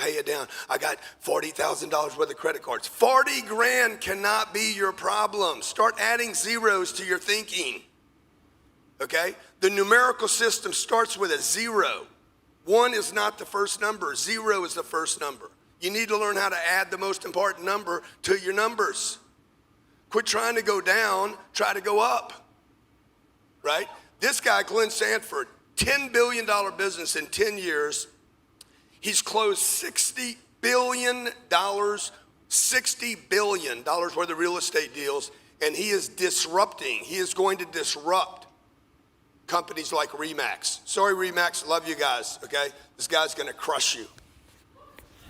pay it down. I got $40,000 worth of credit cards. 40 grand cannot be your problem. Start adding zeros to your thinking, okay? The numerical system starts with a 0. 1 is not the first number. 0 is the first number. You need to learn how to add the most important number to your numbers. Quit trying to go down, try to go up, right? This guy, Glenn Sanford, $10 billion business in 10 years. He's closed $60 billion worth of real estate deals, and he is disrupting. He is going to disrupt companies like RE/MAX. Sorry, RE/MAX, love you guys, okay? This guy's gonna crush you.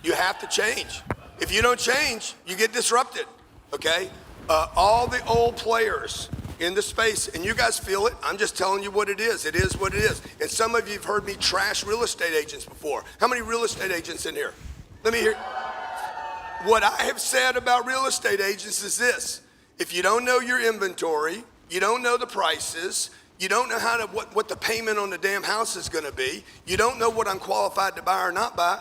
You have to change. If you don't change, you get disrupted, okay? All the old players in the space, and you guys feel it, I'm just telling you what it is. It is what it is. And some of you have heard me trash real estate agents before. How many real estate agents in here? Let me hear. What I have said about real estate agents is this: if you don't know your inventory, you don't know the prices, you don't know what the payment on the damn house is gonna be, you don't know what I'm qualified to buy or not buy,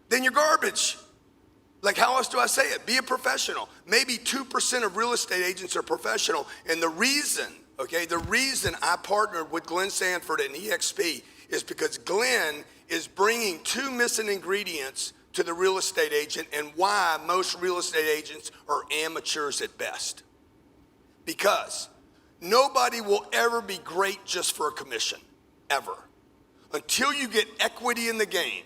then you're garbage. Like, how else do I say it? Be a professional. Maybe 2% of real estate agents are professional. And the reason I partnered with Glenn Sanford and eXp is because Glenn is bringing 2 missing ingredients to the real estate agent, and why most real estate agents are amateurs at best. Because nobody will ever be great just for a commission, ever. Until you get equity in the game,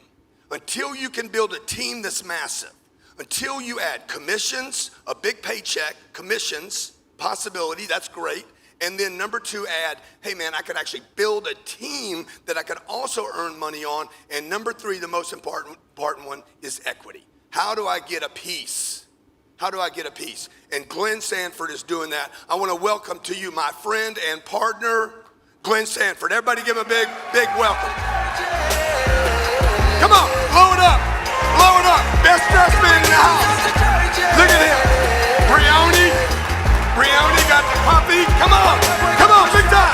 until you can build a team that's massive, until you add commissions, a big paycheck, commissions, possibility, that's great. And then number 2, add, hey man, I could actually build a team that I could also earn money on. And number 3, the most important one, is equity. How do I get a piece? How do I get a piece? And Glenn Sanford is doing that. I want to welcome to you my friend and partner, Glenn Sanford. Everybody give him a big, big welcome. Come on, blow it up. Blow it up. Best dressed man in the house. Look at him. Brioni got the puppy. Come on, big time.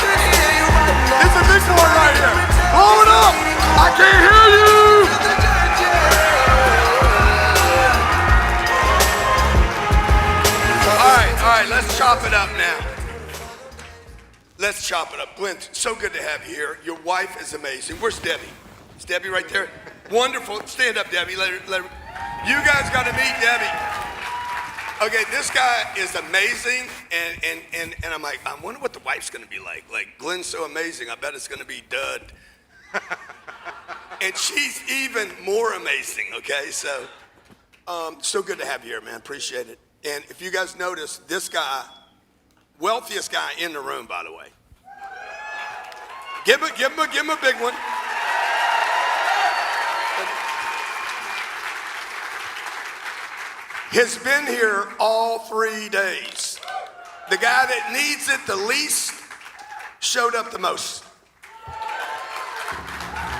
It's a big boy right here. Blow it up. I can't hear you. All right, let's chop it up now. Let's chop it up. Glenn, so good to have you here. Your wife is amazing. Where's Debbie? Is Debbie right there? Wonderful. Stand up, Debbie. Let her. You guys got to meet Debbie. Okay, this guy is amazing, and I'm like, I wonder what the wife's going to be like. Like, Glenn's so amazing, I bet it's going to be dud. And she's even more amazing, okay? So good to have you here, man. Appreciate it. And if you guys notice, this guy, wealthiest guy in the room, by the way. Give him a big one. Has been here all 3 days. The guy that needs it the least showed up the most.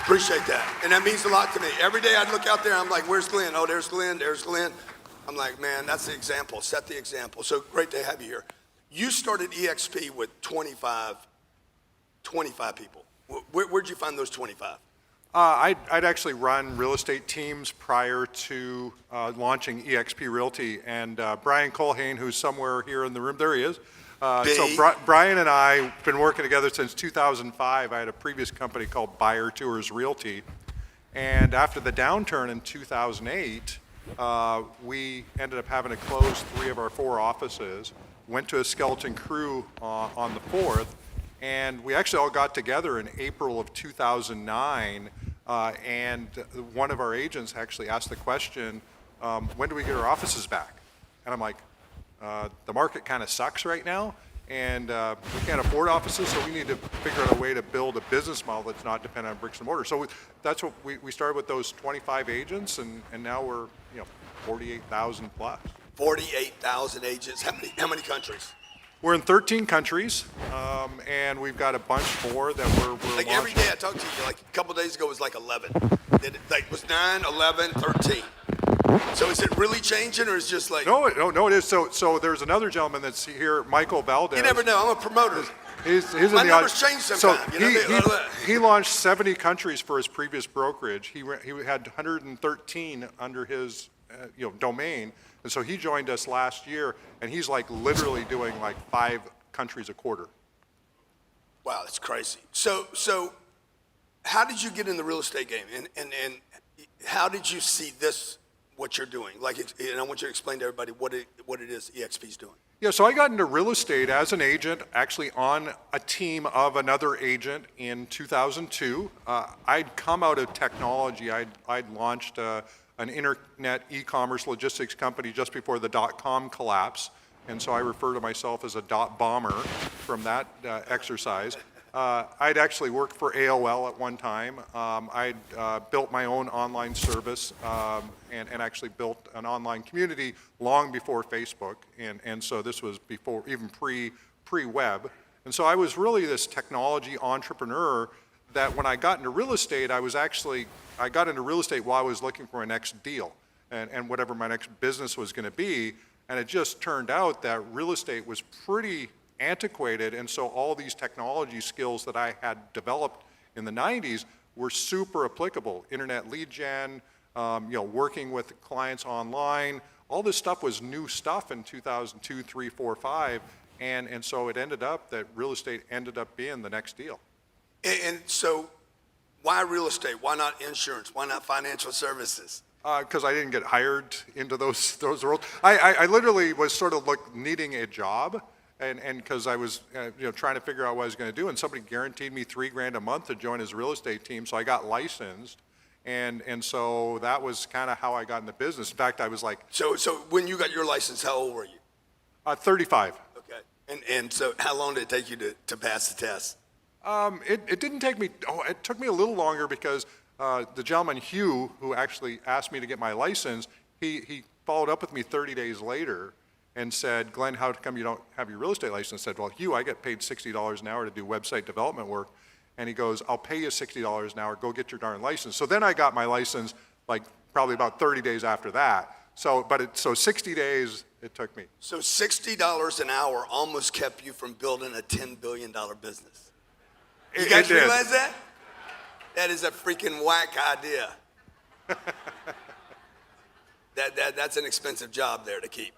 Appreciate that. And that means a lot to me. Every day I look out there, I'm like, where's Glenn? Oh, there's Glenn, there's Glenn. I'm like, man, that's the example. Set the example. So great to have you here. You started eXp with 25 people. Where'd you find those 25? I'd actually run real estate teams prior to launching eXp Realty, and Brian Colhane, who's somewhere here in the room, there he is. So Brian and I have been working together since 2005. I had a previous company called Buyer Tours Realty, and after the downturn in 2008, we ended up having to close 3 of our 4 offices, went to a skeleton crew on the 4th, and we actually all got together in April of 2009, and one of our agents actually asked the question, when do we get our offices back? And I'm like, the market kind of sucks right now, and we can't afford offices, so we need to figure out a way to build a business model that's not dependent on bricks and mortar. So that's what we started with, those 25 agents, and now we're 48,000 plus. 48,000 agents. How many countries? We're in 13 countries, and we've got a bunch more that we're like launching. Every day I talk to you, like a couple days ago, it was like 11. It was 9, 11, 13. So is it really changing, or is it just like? No, it is. So there's another gentleman that's here, Michael Valdez. You never know. I'm a promoter. He's in My the numbers change sometimes. he launched 70 countries for his previous brokerage. He had 113 under his domain, and so he joined us last year, and he's like literally doing like 5 countries a quarter. Wow, that's crazy. So how did you get in the real estate game, and how did you see this, what you're doing? Like, and I want you to explain to everybody what it is eXp's doing. Yeah, so I got into real estate as an agent, actually on a team of another agent in 2002. I'd come out of technology. I'd launched an internet e-commerce logistics company just before the dot-com collapse, and so I refer to myself as a dot bomber from that exercise. I'd actually worked for AOL at one time. I'd built my own online service and actually built an online community long before Facebook. And so this was before, even pre-web. And so I was really this technology entrepreneur that when I got into real estate, I got into real estate while I was looking for my next deal and whatever my next business was going to be. And it just turned out that real estate was pretty antiquated, and so all these technology skills that I had developed in the 90s were super applicable. Internet lead gen, working with clients online, all this stuff was new stuff in 2002, 3, 4, 5, and so it ended up that real estate ended up being the next deal. And so why real estate? Why not insurance? Why not financial services? Because I didn't get hired into those roles. I literally was sort of needing a job. And because I was trying to figure out what I was going to do, and somebody guaranteed me $3,000 a month to join his real estate team, so I got licensed, and so that was kind of how I got in the business. In fact, I was like, so when you got your license, how old were you? 35. Okay, and so how long did it take you to pass the test? It didn't take me. It took me a little longer because the gentleman Hugh, who actually asked me to get my license, he followed up with me 30 days later. And said, Glenn, how come you don't have your real estate license? I said, well, Hugh, I get paid $60 an hour to do website development work. And he goes, I'll pay you $60 an hour, go get your darn license. So then I got my license like probably about 30 days after that. So 60 days it took me. So $60 an hour almost kept you from building a $10 billion business. You guys realize that? That is a freaking whack idea. That's an expensive job there to keep.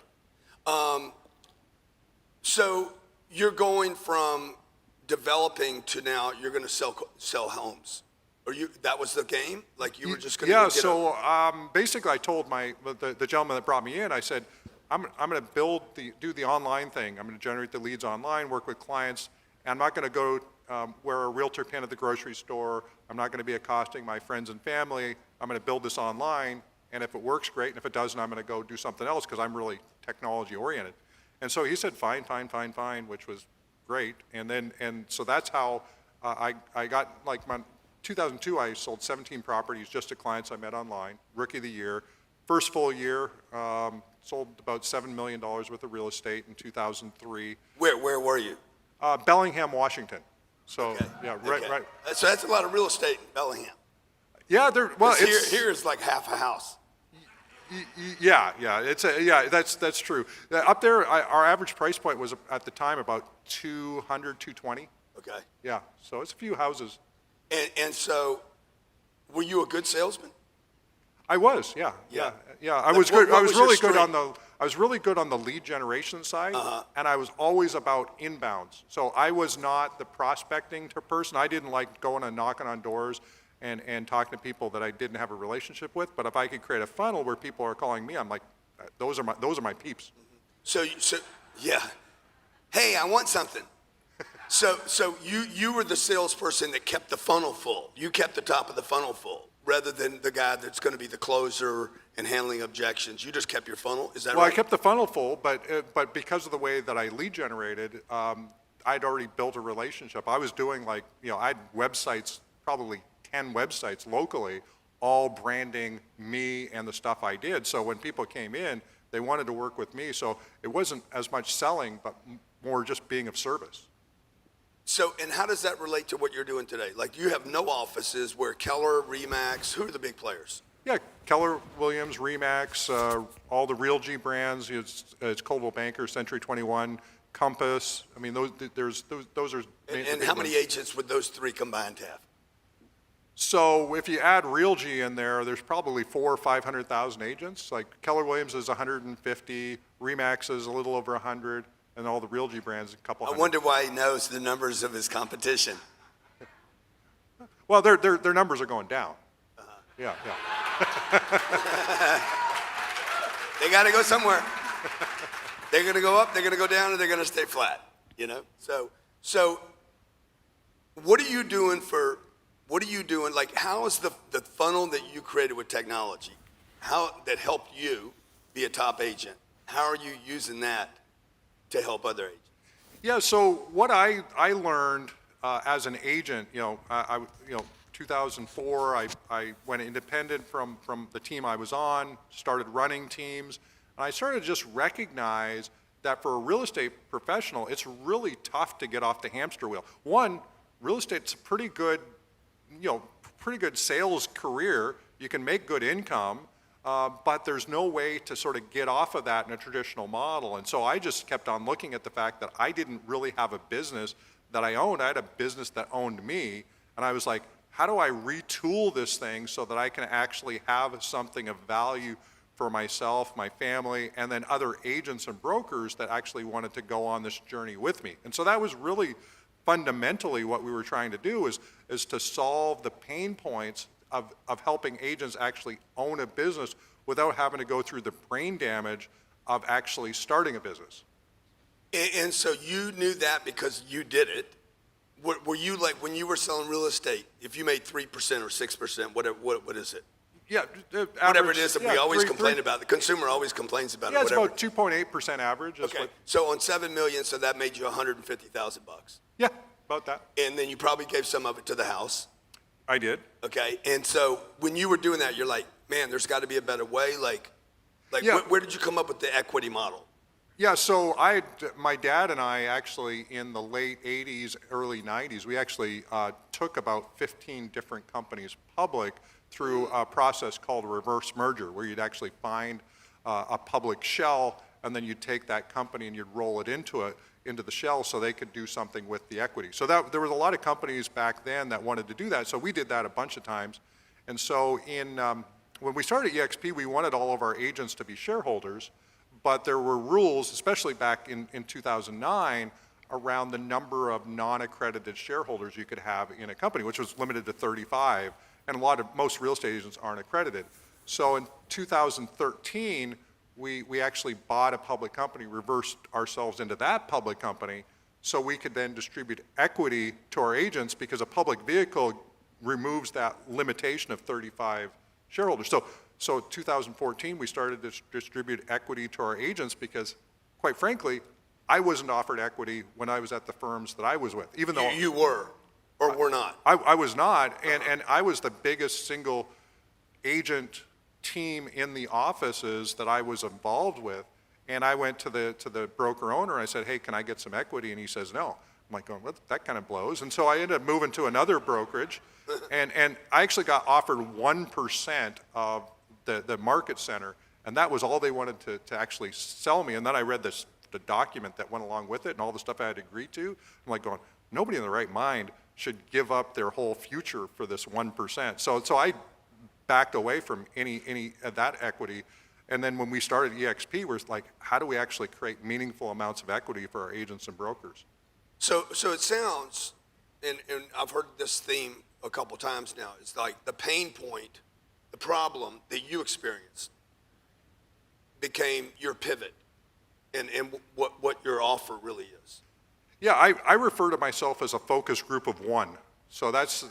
So you're going from developing to now you're going to sell homes. That was the game? Like you were just going to Yeah, so basically I told the gentleman that brought me in, I said, I'm going to do the online thing. I'm going to generate the leads online, work with clients, and I'm not going to go wear a realtor pin at the grocery store. I'm not going to be accosting my friends and family. I'm going to build this online, and if it works, great, and if it doesn't, I'm going to go do something else because I'm really technology oriented. And so he said, fine, which was great. And so that's how I got, like, 2002, I sold 17 properties just to clients I met online, rookie of the year. First full year, sold about $7 million worth of real estate in 2003. Where were you? Bellingham, Washington. So, okay. Yeah, okay. right. So that's a lot of real estate in Bellingham. Yeah, here is like half a house. Yeah, that's true. Up there, our average price point was at the time about 200, 220. Okay. Yeah, so it's a few houses. And so, were you a good salesman? I was, yeah. I was good. I was really good on the lead generation side, and I was always about inbounds. So I was not the prospecting person. I didn't like going and knocking on doors and talking to people that I didn't have a relationship with. But if I could create a funnel where people are calling me, I'm like, those are my peeps. So yeah. Hey, I want something. So you were the salesperson that kept the funnel full. You kept the top of the funnel full, rather than the guy that's going to be the closer and handling objections. You just kept your funnel. Is that right? Well, I kept the funnel full, but because of the way that I lead generated, I'd already built a relationship. I was doing I had websites, probably 10 websites locally, all branding me and the stuff I did. So when people came in, they wanted to work with me. So it wasn't as much selling, but more just being of service. So, and how does that relate to what you're doing today? Like, you have no offices where Keller, Remax, who are the big players? Yeah, Keller Williams, Remax, all the Realty brands. It's Coldwell Banker, Century 21, Compass. I mean, those are. And how many agents would those three combined have? So if you add Realty in there, there's probably 400,000 or 500,000 agents. Like Keller Williams is 150, Remax is a little over 100, and all the Realty brands a couple hundred. I wonder why he knows the numbers of his competition. Well, their numbers are going down. Yeah. They got to go somewhere. They're going to go up, they're going to go down, or they're going to stay flat, you know? So what are you doing like, how is the funnel that you created with technology, that helped you be a top agent, how are you using that to help other agents? Yeah, so what I learned as an agent, 2004, I went independent from the team I was on, started running teams, and I started to just recognize that for a real estate professional, it's really tough to get off the hamster wheel. One, real estate's a pretty good sales career. You can make good income, but there's no way to sort of get off of that in a traditional model. And so I just kept on looking at the fact that I didn't really have a business that I owned. I had a business that owned me, and I was like, how do I retool this thing so that I can actually have something of value for myself, my family, and then other agents and brokers that actually wanted to go on this journey with me. And so that was really fundamentally what we were trying to do is to solve the pain points of helping agents actually own a business without having to go through the brain damage of actually starting a business. And so you knew that because you did it. Were you like, when you were selling real estate, if you made 3% or 6%, what is it? Yeah, whatever it is that we always complain three. about. The consumer always complains about Yeah, it. it's Whatever. about 2.8% average. Okay, so on $7 million, so that made you $150,000. Yeah, about that. And then you probably gave some of it to the house. I did. Okay, and so when you were doing that, you're like, man, there's got to be a better way. Like, Yeah. where did you come up with the equity model? Yeah, so my dad and I actually in the late 80s, early 90s, we actually took about 15 different companies public through a process called a reverse merger, where you'd actually find a public shell, and then you'd take that company and you'd roll it into the shell so they could do something with the equity. So there was a lot of companies back then that wanted to do that, so we did that a bunch of times. And so when we started eXp, we wanted all of our agents to be shareholders, but there were rules, especially back in 2009, around the number of non-accredited shareholders you could have in a company, which was limited to 35, and most real estate agents aren't accredited. So in 2013, we actually bought a public company, reversed ourselves into that public company, so we could then distribute equity to our agents, because a public vehicle removes that limitation of 35 shareholders. So 2014, we started to distribute equity to our agents because, quite frankly, I wasn't offered equity when I was at the firms that I was with, even though You were, or were not? I was not, and I was the biggest single agent team in the offices that I was involved with. And I went to the broker owner, and I said, hey, can I get some equity? And he says, no. I'm like, going, well, that kind of blows. And so I ended up moving to another brokerage, and I actually got offered 1% of the market center, and that was all they wanted to actually sell me. And then I read the document that went along with it and all the stuff I had to agree to. I'm like going, nobody in their right mind should give up their whole future for this 1%. So I backed away from any of that equity. And then when we started eXp, we're like, how do we actually create meaningful amounts of equity for our agents and brokers? So it sounds, and I've heard this theme a couple times now, it's like the pain point, the problem that you experienced became your pivot and what your offer really is. Yeah, I refer to myself as a focus group of one. So that's,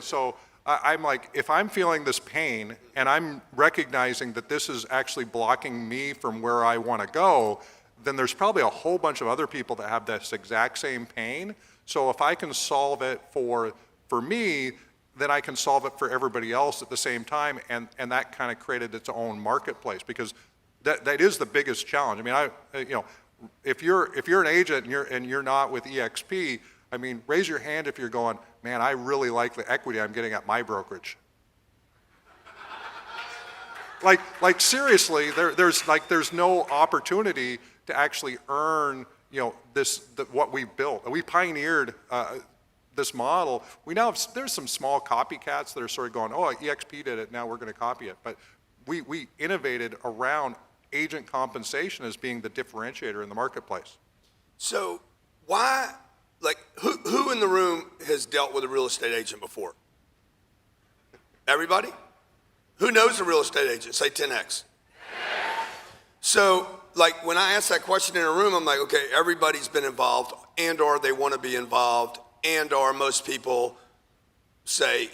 so I'm like, if I'm feeling this pain and I'm recognizing that this is actually blocking me from where I want to go, then there's probably a whole bunch of other people that have this exact same pain. So if I can solve it for me, then I can solve it for everybody else at the same time, and that kind of created its own marketplace, because that is the biggest challenge. I mean, if you're an agent and you're not with eXp, I mean, raise your hand if you're going, man, I really like the equity I'm getting at my brokerage. like seriously, there's no opportunity to actually earn, what we built. We pioneered this model. There's some small copycats that are sort of going, oh, eXp did it, now we're going to copy it. But we innovated around agent compensation as being the differentiator in the marketplace. So why, like, who in the room has dealt with a real estate agent before? Everybody? Who knows a real estate agent? Say 10X. So, like, when I ask that question in a room, I'm like, okay, everybody's been involved, and or they want to be involved, and or most people say,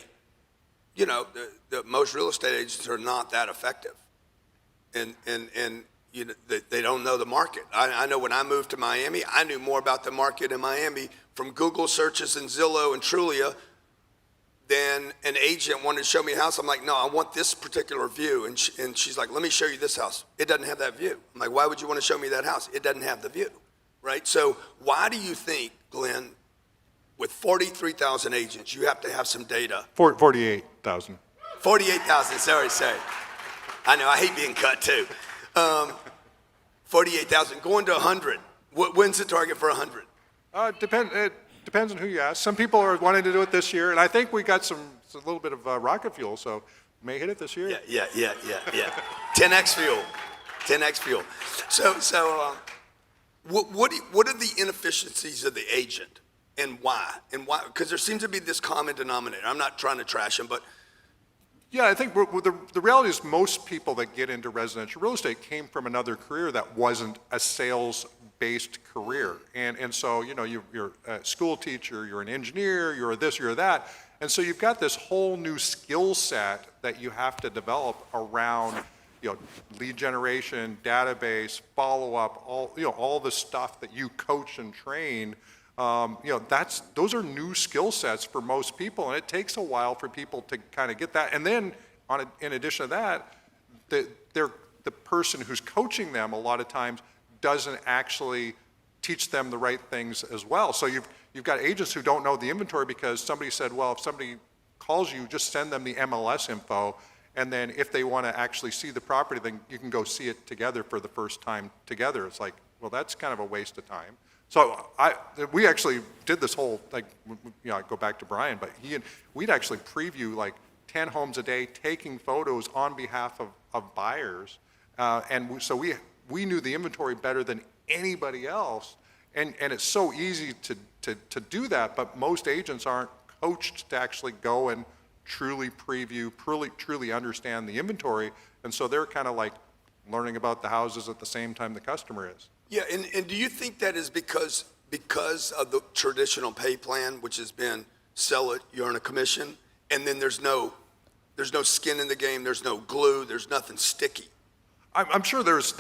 most real estate agents are not that effective. And they don't know the market. I know when I moved to Miami, I knew more about the market in Miami from Google searches and Zillow and Trulia than an agent wanted to show me a house. I'm like, no, I want this particular view. And she's like, let me show you this house. It doesn't have that view. I'm like, why would you want to show me that house? It doesn't have the view, right? So why do you think, Glenn, with 43,000 agents, you have to have some data? 48,000. 48,000, sorry. I know, I hate being cut too. 48,000, going to 100. When's the target for 100? It depends on who you ask. Some people are wanting to do it this year, and I think we got a little bit of rocket fuel, so may hit it this year. Yeah. 10X fuel. So what are the inefficiencies of the agent, and why? Because there seems to be this common denominator. I'm not trying to trash him, but yeah, I think the reality is most people that get into residential real estate came from another career that wasn't a sales-based career. And so, you're a school teacher, you're an engineer, you're this, you're that. And so you've got this whole new skill set that you have to develop around, lead generation, database, follow-up, all the stuff that you coach and train. Those are new skill sets for most people, and it takes a while for people to kind of get that. And then, in addition to that, the person who's coaching them a lot of times doesn't actually teach them the right things as well. So you've got agents who don't know the inventory because somebody said, well, if somebody calls you, just send them the MLS info, and then if they want to actually see the property, then you can go see it together for the first time together. It's like, well, that's kind of a waste of time. So we actually did this whole, I go back to Brian, but we'd actually preview like 10 homes a day, taking photos on behalf of buyers. So we knew the inventory better than anybody else. And it's so easy to do that, but most agents aren't coached to actually go and truly preview, truly understand the inventory. And so they're kind of like learning about the houses at the same time the customer is. Yeah, and do you think that is because of the traditional pay plan, which has been sell it, you earn a commission, and then there's no skin in the game, there's no glue, there's nothing sticky? I'm sure there's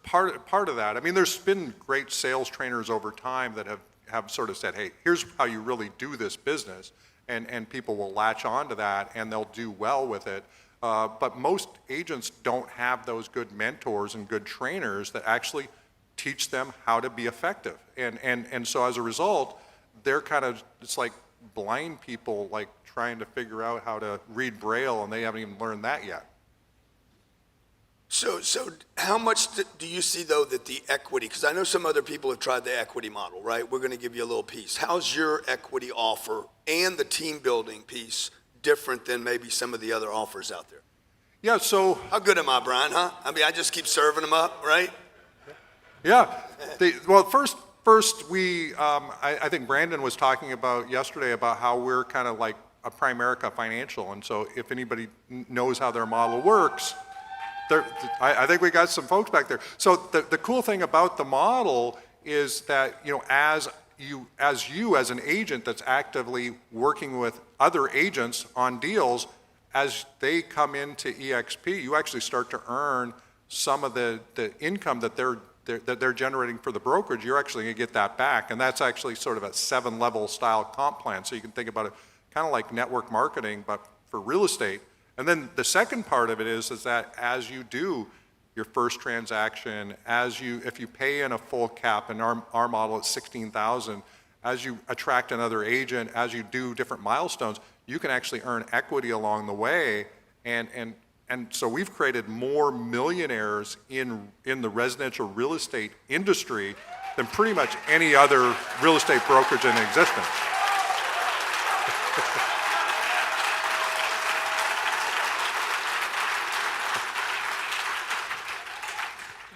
part of that. I mean, there's been great sales trainers over time that have sort of said, hey, here's how you really do this business, and people will latch on to that and they'll do well with it. But most agents don't have those good mentors and good trainers that actually teach them how to be effective. And so as a result, they're kind of, it's like blind people like trying to figure out how to read Braille, and they haven't even learned that yet. So how much do you see, though, that the equity, because I know some other people have tried the equity model, right? We're going to give you a little piece. How's your equity offer and the team building piece different than maybe some of the other offers out there? Yeah, so. How good am I, Brian, huh? I mean, I just keep serving them up, right? Yeah. Well, first I think Brandon was talking about yesterday about how we're kind of like a Primerica Financial. And so if anybody knows how their model works, I think we got some folks back there. So the cool thing about the model is that, as an agent that's actively working with other agents on deals, as they come into eXp, you actually start to earn some of the income that they're generating for the brokerage. You're actually going to get that back, and that's actually sort of a 7-level style comp plan. So you can think about it kind of like network marketing, but for real estate. And then the second part of it is that as you do your first transaction, if you pay in a full cap, and our model is 16,000, as you attract another agent, as you do different milestones, you can actually earn equity along the way, and and so we've created more millionaires in the residential real estate industry than pretty much any other real estate brokerage in existence.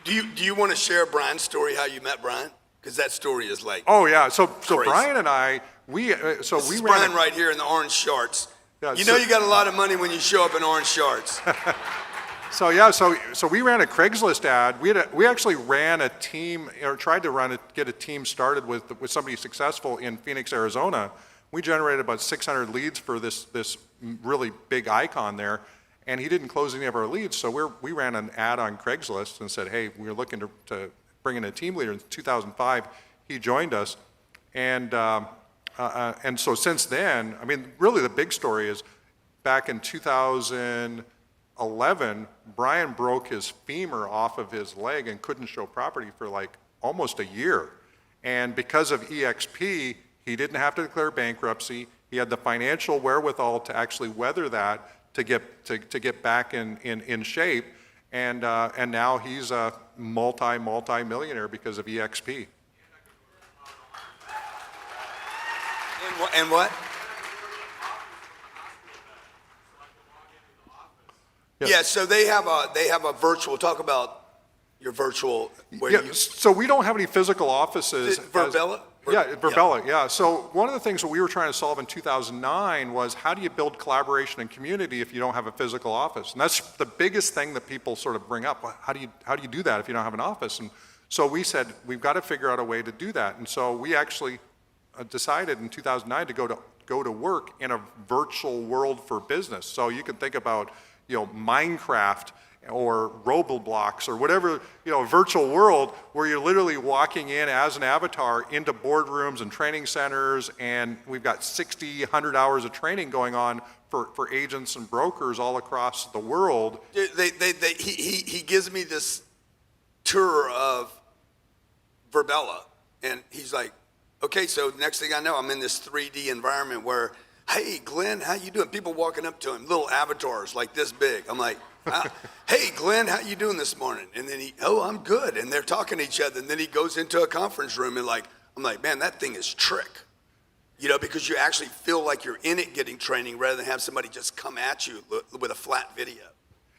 Do you want to share Brian's story, how you met Brian? Because that story is like, Oh yeah, so crazy. Brian and I, we this is ran Brian right here in the orange shorts. Yeah, you know you got a lot of money when you show up in orange shorts. So we ran a Craigslist ad. We actually ran a team, or tried to get a team started with somebody successful in Phoenix, Arizona. We generated about 600 leads for this really big icon there, and he didn't close any of our leads. So we ran an ad on Craigslist and said, hey, we're looking to bring in a team leader. In 2005, he joined us, and so since then, I mean, really the big story is back in 2011, Brian broke his femur off of his leg and couldn't show property for like almost a year. And because of eXp, he didn't have to declare bankruptcy. He had the financial wherewithal to actually weather that, to get back in shape. And now he's a multi-millionaire because of eXp. And what? Yeah, so they have a virtual. Talk about your virtual. So we don't have any physical offices. Verbella? Verbella, yeah. So one of the things that we were trying to solve in 2009 was, how do you build collaboration and community if you don't have a physical office? And that's the biggest thing that people sort of bring up. How do you do that if you don't have an office? And so we said, we've got to figure out a way to do that. And so we actually decided in 2009 to go to work in a virtual world for business. So you can think about, Minecraft or Roblox or whatever, a virtual world where you're literally walking in as an avatar into boardrooms and training centers, and we've got 60, 100 hours of training going on for agents and brokers all across the world. He gives me this tour of Verbella, and he's like, okay, so next thing I know, I'm in this 3D environment where, hey, Glenn, how you doing? People walking up to him, little avatars like this big. I'm like, hey, Glenn, how you doing this morning? And then I'm good. And they're talking to each other. And then he goes into a conference room and I'm like, man, that thing is trick. Because you actually feel like you're in it getting training rather than have somebody just come at you with a flat video.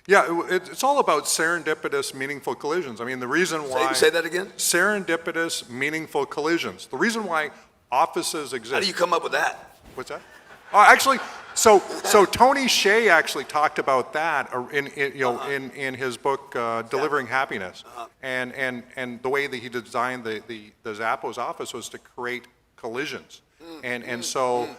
Yeah, it's all about serendipitous, meaningful collisions. I mean, the reason why... Say that again? Serendipitous, meaningful collisions. The reason why offices exist... How do you come up with that? What's that? Actually, so Tony Hsieh actually talked about that in his book, Delivering Happiness. And the way that he designed the Zappos office was to create collisions. So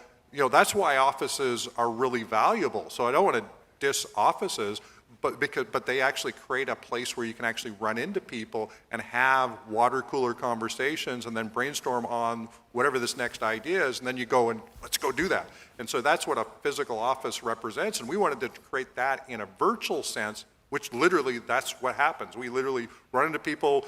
that's why offices are really valuable. So I don't want to diss offices, but they actually create a place where you can actually run into people and have water cooler conversations and then brainstorm on whatever this next idea is, and then you go and let's go do that. And so that's what a physical office represents, and we wanted to create that in a virtual sense, which literally that's what happens. We literally run into people,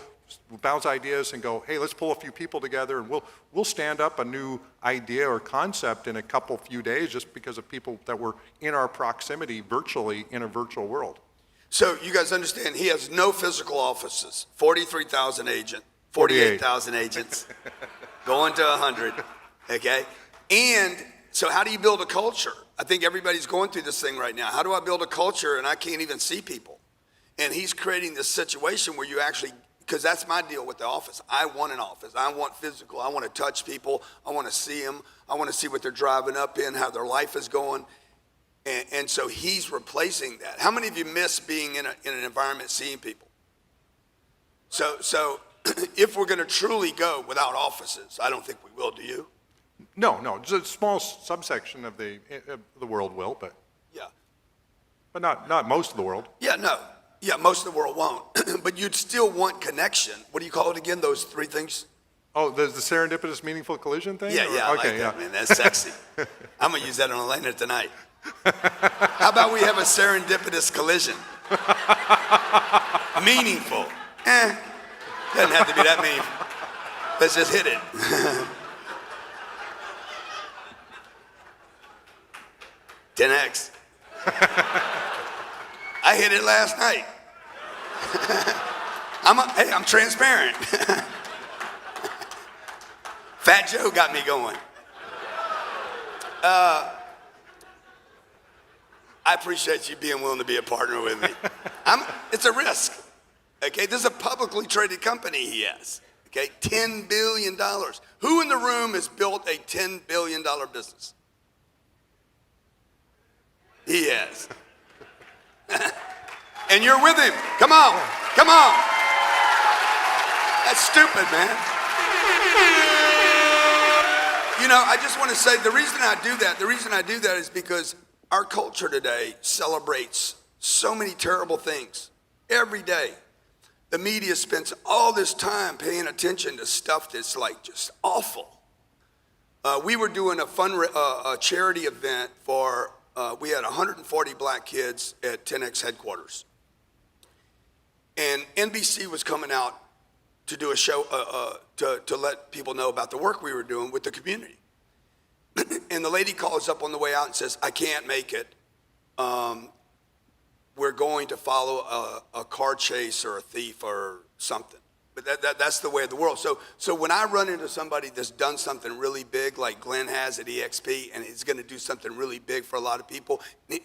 bounce ideas, and go, hey, let's pull a few people together, and we'll stand up a new idea or concept in a few days just because of people that were in our proximity virtually in a virtual world. So you guys understand, he has no physical offices, 43,000 agents, 48,000 agents, going to 100, okay? And so how do you build a culture? I think everybody's going through this thing right now. How do I build a culture and I can't even see people? And he's creating this situation where you actually, because that's my deal with the office. I want an office. I want physical. I want to touch people. I want to see them. I want to see what they're driving up in, how their life is going. And so he's replacing that. How many of you miss being in an environment seeing people? So if we're going to truly go without offices, I don't think we will, do you? No, just a small subsection of the world will, but yeah, but not most of the world. Yeah, no. Yeah, most of the world won't. But you'd still want connection. What do you call it again, those three things? Oh, the serendipitous meaningful collision thing? Yeah, I like that, man. That's sexy. I'm going to use that on Elena tonight. How about we have a serendipitous collision? Meaningful. Doesn't have to be that meaningful. Let's just hit it. $10X. I hit it last night. Hey, I'm transparent. Fat Joe got me going. I appreciate you being willing to be a partner with me. It's a risk. Okay, this is a publicly traded company he has. Okay, $10 billion. Who in the room has built a $10 billion business? He has. And you're with him. Come on, come on. That's stupid, man. You know, I just want to say the reason I do that is because our culture today celebrates so many terrible things every day. The media spends all this time paying attention to stuff that's like just awful. We were doing a charity event for, we had 140 black kids at 10X headquarters. And NBC was coming out to do a show, to let people know about the work we were doing with the community. And the lady calls up on the way out and says, I can't make it. We're going to follow a car chase or a thief or something. But that's the way of the world. So when I run into somebody that's done something really big, like Glenn has at eXp, and he's going to do something really big for a lot of people,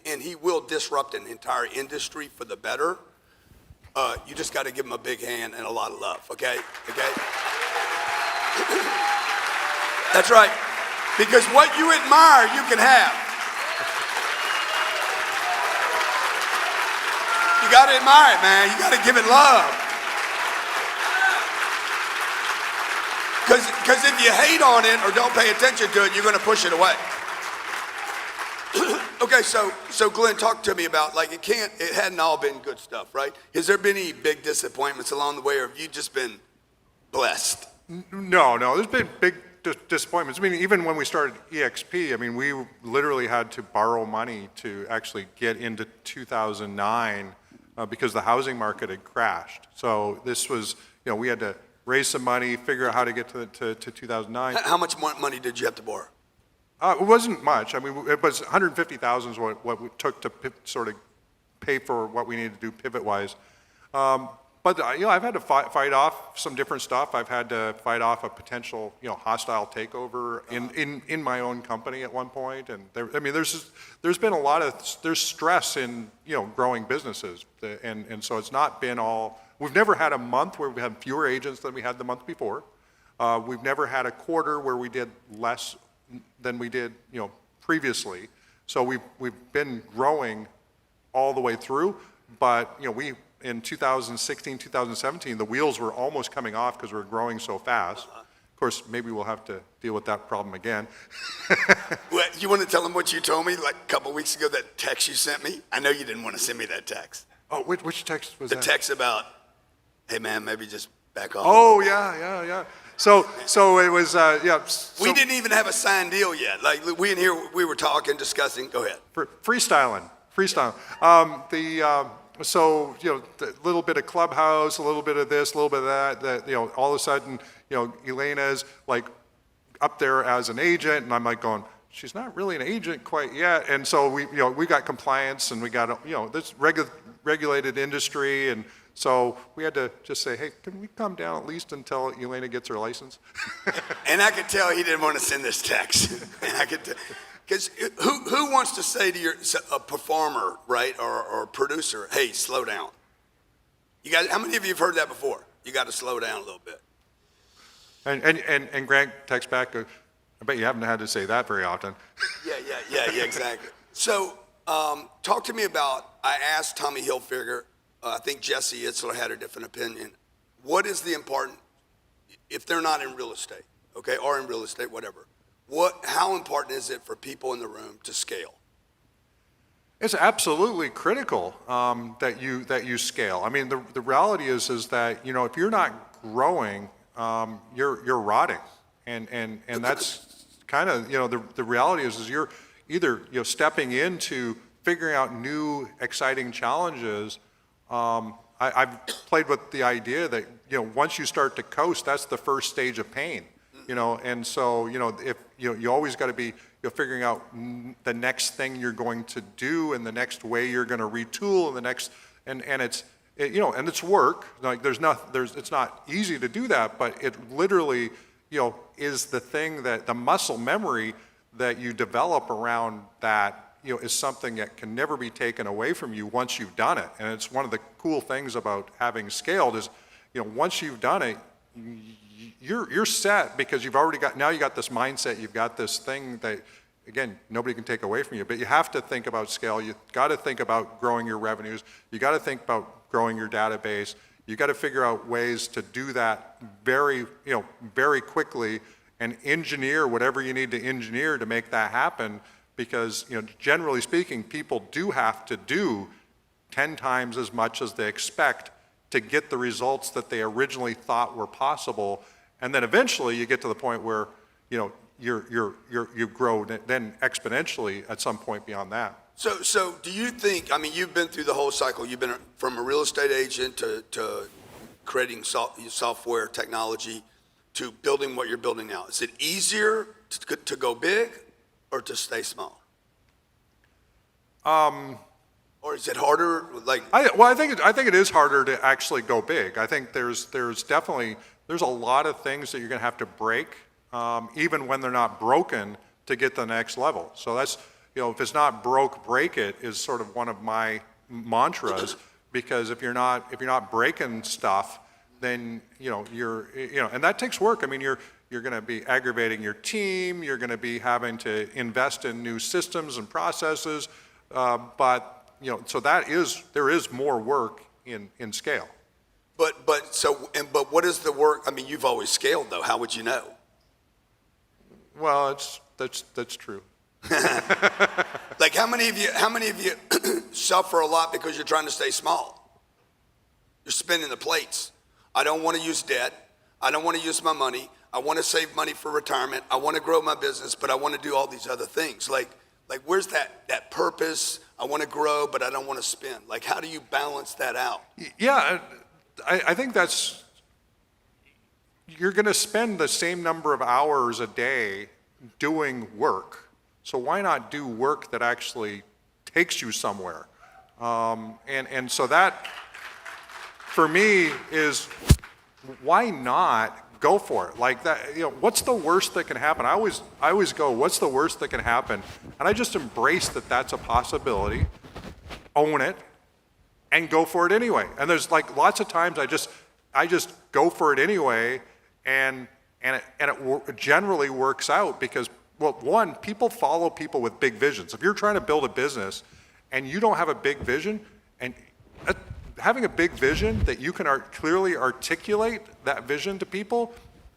and he will disrupt an entire industry for the better, you just got to give him a big hand and a lot of love, okay? Okay? That's right. Because what you admire, you can have. You got to admire it, man. You got to give it love. Because if you hate on it or don't pay attention to it, you're going to push it away. Okay, so Glenn, talk to me about, like, it hadn't all been good stuff, right? Has there been any big disappointments along the way, or have you just been blessed? No, there's been big disappointments. I mean, even when we started eXp, I mean, we literally had to borrow money to actually get into 2009 because the housing market had crashed. So this was, you know, we had to raise some money, figure out how to get to 2009. How much money did you have to borrow? It wasn't much. I mean, it was 150,000 is what it took to sort of pay for what we needed to do pivot-wise. But you know, I've had to fight off some different stuff. I've had to fight off a potential, you know, hostile takeover in my own company at one point. And there's been a lot of stress in, you know, growing businesses, and so it's not been all. We've never had a month where we had fewer agents than we had the month before. We've never had a quarter where we did less than we did, you know, previously. So we've been growing all the way through, but you know, in 2016, 2017, the wheels were almost coming off because we're growing so fast. Of course, maybe we'll have to deal with that problem again. Well, you want to tell them what you told me like a couple weeks ago, that text you sent me? I know you didn't want to send me that text. Oh, which text was that? The text about, hey man, maybe just back off. Oh, yeah. So it was, yeah. So we didn't even have a signed deal yet. Like, we in here, we were talking, discussing. Go ahead. Freestyling. So, you know, a little bit of Clubhouse, a little bit of this, a little bit of that, you know, all of a sudden, you know, Elena's like up there as an agent, and I'm like going, she's not really an agent quite yet. And so we got compliance, and we got, you know, this regulated industry, and so we had to just say, hey, can we calm down at least until Elena gets her license? And I could tell he didn't want to send this text. I could tell. Because who wants to say to a performer, right, or a producer, hey, slow down? You guys, how many of you have heard that before? You got to slow down a little bit. And Grant texts back, I bet you haven't had to say that very often. Yeah, exactly. So talk to me about, I asked Tommy Hilfiger, I think Jesse Itzler had a different opinion. What is the important, if they're not in real estate, okay, or in real estate, whatever, how important is it for people in the room to scale? It's absolutely critical that you scale. I mean, the reality is that, you know, if you're not growing, you're rotting, and that's kind of, you know, the reality is you're either, you know, stepping into figuring out new exciting challenges. I've played with the idea that, you know, once you start to coast, that's the first stage of pain. You know, and so, you know, if you always got to be, figuring out the next thing you're going to do, and the next way you're going to retool, and the next, And and it's work. Like it's not easy to do that, but it literally, is the thing that the muscle memory that you develop around that, is something that can never be taken away from you once you've done it. And it's one of the cool things about having scaled is, once you've done it, you're set because you've already now you got this mindset, you've got this thing that, again, nobody can take away from you, but you have to think about scale. You got to think about growing your revenues. You got to think about growing your database. You got to figure out ways to do that very quickly and engineer whatever you need to engineer to make that happen because, generally speaking, people do have to do 10 times as much as they expect to get the results that they originally thought were possible. And then eventually you get to the point where, you grow then exponentially at some point beyond that. So do you think, you've been through the whole cycle. You've been from a real estate agent to creating software technology to building what you're building now. Is it easier to go big or to stay small? Or is it harder? I think it is harder to actually go big. I think there's definitely a lot of things that you're going to have to break, even when they're not broken, to get to the next level. So that's, if it's not broke, break it is sort of one of my mantras. Because if you're not breaking stuff, then and that takes work. You're going to be aggravating your team. You're going to be having to invest in new systems and processes. But so there is more work in scale. But what is the work? You've always scaled though. How would you know? Well, that's true. Like how many of you suffer a lot because you're trying to stay small? You're spinning the plates. I don't want to use debt. I don't want to use my money. I want to save money for retirement. I want to grow my business, but I want to do all these other things. Like where's that purpose? I want to grow, but I don't want to spend. Like, how do you balance that out? Yeah, I think you're going to spend the same number of hours a day doing work. So why not do work that actually takes you somewhere? And so that, for me, is why not go for it? Like that, what's the worst that can happen? I always go, what's the worst that can happen? And I just embrace that that's a possibility, own it, and go for it anyway. And there's like lots of times I just go for it anyway, and it generally works out because, well, one, people follow people with big visions. If you're trying to build a business and you don't have a big vision, and having a big vision that you can clearly articulate that vision to people,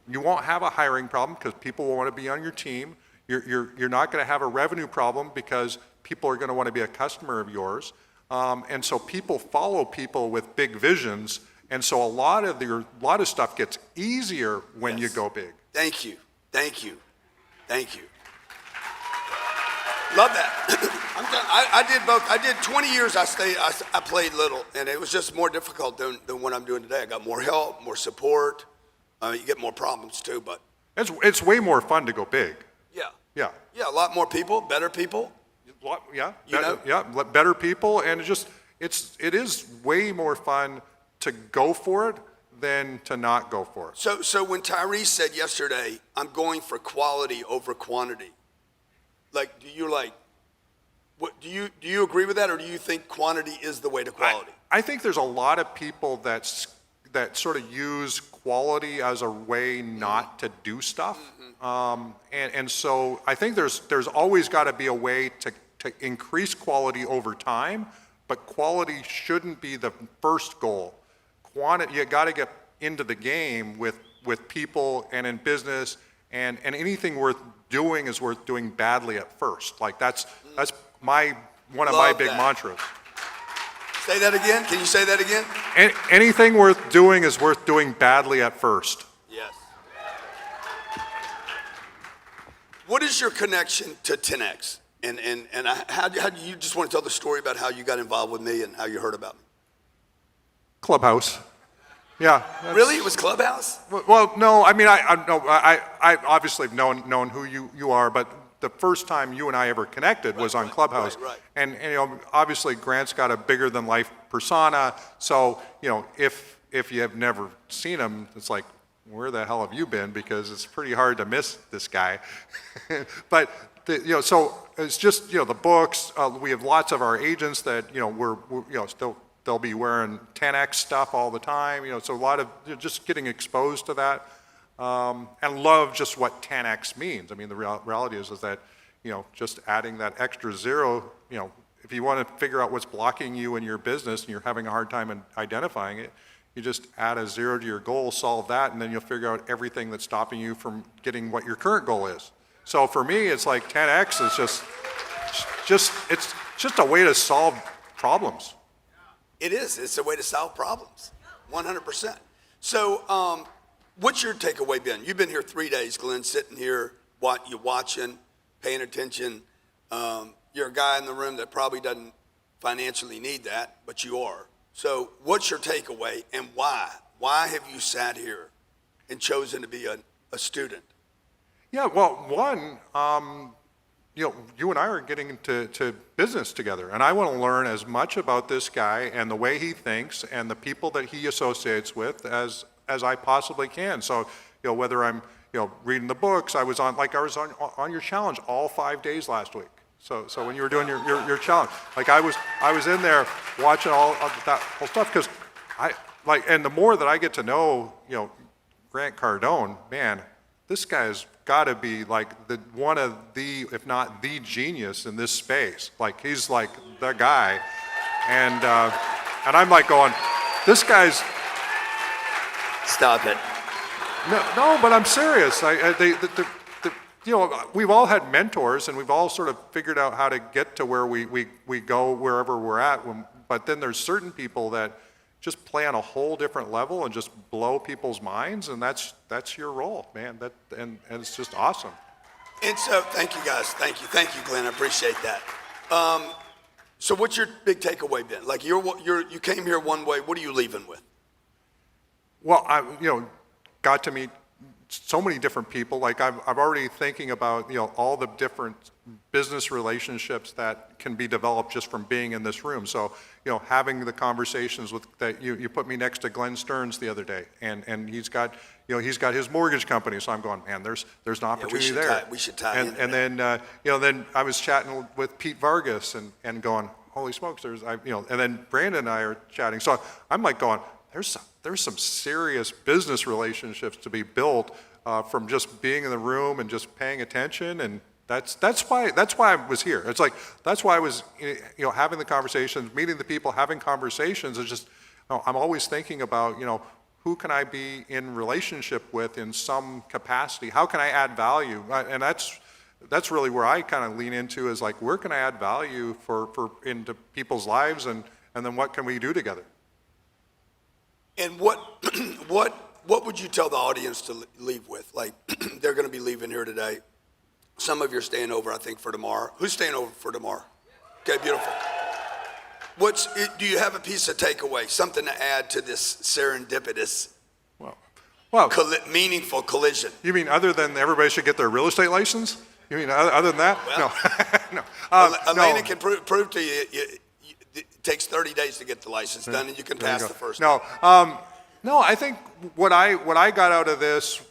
you won't have a hiring problem because people will want to be on your team. You're not going to have a revenue problem because people are going to want to be a customer of yours. And so people follow people with big visions, and so a lot of stuff gets easier when you go big. Thank you. Love that. I did both. I did 20 years. I played little, and it was just more difficult than what I'm doing today. I got more help, more support. You get more problems too, but it's way more fun to go big. Yeah. A lot more people, better people. Better people, and it is way more fun to go for it than to not go for it. So when Tyrese said yesterday, I'm going for quality over quantity, do you agree with that, or do you think quantity is the way to quality? I think there's a lot of people that sort of use quality as a way not to do stuff. And so I think there's always got to be a way to increase quality over time, but quality shouldn't be the first goal. You got to get into the game with people and in business, and anything worth doing is worth doing badly at first. Like that's one of my big mantras. Say that again. Can you say that again? Anything worth doing is worth doing badly at first. Yes. What is your connection to 10X? And how do you just want to tell the story about how you got involved with me and how you heard about me? Clubhouse. Yeah. Really? It was Clubhouse? Well, no. I obviously have known who you are, but the first time you and I ever connected was on Clubhouse. Right. And obviously Grant's got a bigger than life persona. So, if you have never seen him, it's like, where the hell have you been? Because it's pretty hard to miss this guy. But, so it's just, the books, we have lots of our agents that, we're they'll be wearing 10X stuff all the time, so a lot of just getting exposed to that. And love just what 10X means. I mean, the reality is that, just adding that extra zero, if you want to figure out what's blocking you in your business and you're having a hard time in identifying it, you just add a zero to your goal, solve that, and then you'll figure out everything that's stopping you from getting what your current goal is. So for me, it's like 10X is it's just a way to solve problems. It is. It's a way to solve problems, 100%. So what's your takeaway been? You've been here 3 days, Glenn, sitting here, you're watching, paying attention. You're a guy in the room that probably doesn't financially need that, but you are. So what's your takeaway and why? Why have you sat here and chosen to be a student? Yeah, well, one, you and I are getting into business together, and I want to learn as much about this guy and the way he thinks and the people that he associates with as I possibly can. So, whether I'm, reading the books, I was on your challenge all 5 days last week. So when you were doing your challenge, like I was in there watching all of that whole stuff because and the more that I get to know, Grant Cardone, man, this guy's got to be like one of the, if not the genius in this space. Like he's like the guy, and I'm like going, this guy's. Stop it. No, but I'm serious. We've all had mentors, and we've all sort of figured out how to get to where we go wherever we're at. But then there's certain people that just play on a whole different level and just blow people's minds, and that's your role, man. And it's just awesome. And so, thank you guys. Thank you, Glenn. I appreciate that. So, what's your big takeaway been? Like you came here one way. What are you leaving with? Well, I got to meet so many different people. Like I'm already thinking about all the different business relationships that can be developed just from being in this room. So having the conversations with that you put me next to Glenn Stearns the other day, and he's got his mortgage company. So I'm going, man, there's an opportunity there. We should tie in. And then then I was chatting with Pete Vargas and going, holy smokes, and then Brandon and I are chatting. So I'm like going, there's some serious business relationships to be built from just being in the room and just paying attention, and that's why I was here. It's like that's why I was having the conversations, meeting the people, having conversations. It's just I'm always thinking about who can I be in relationship with in some capacity? How can I add value? And that's really where I kind of lean into is like where can I add value into people's lives, and then what can we do together? And what would you tell the audience to leave with? Like, they're going to be leaving here today. Some of you are staying over, I think, for tomorrow. Who's staying over for tomorrow? Okay, beautiful. Do you have a piece of takeaway, something to add to this serendipitous, meaningful collision? You mean other than everybody should get their real estate license? You mean other than that? Well, no. Elena can prove to you. It takes 30 days to get the license done, and you can pass the first. No, I think what I got out of this,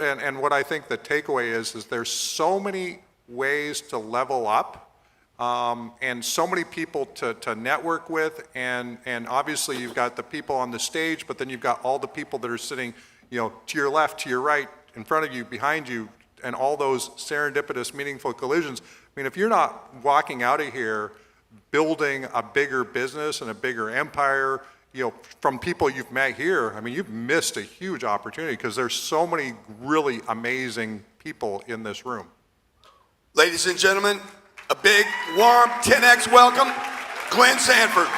and what I think the takeaway is there's so many ways to level up, and so many people to network with, and obviously you've got the people on the stage, but then you've got all the people that are sitting, to your left, to your right, in front of you, behind you, and all those serendipitous, meaningful collisions. I mean, if you're not walking out of here building a bigger business and a bigger empire, from people you've met here, I mean, you've missed a huge opportunity because there's so many really amazing people in this room. Ladies and gentlemen, a big, warm 10X welcome, Glenn Sanford.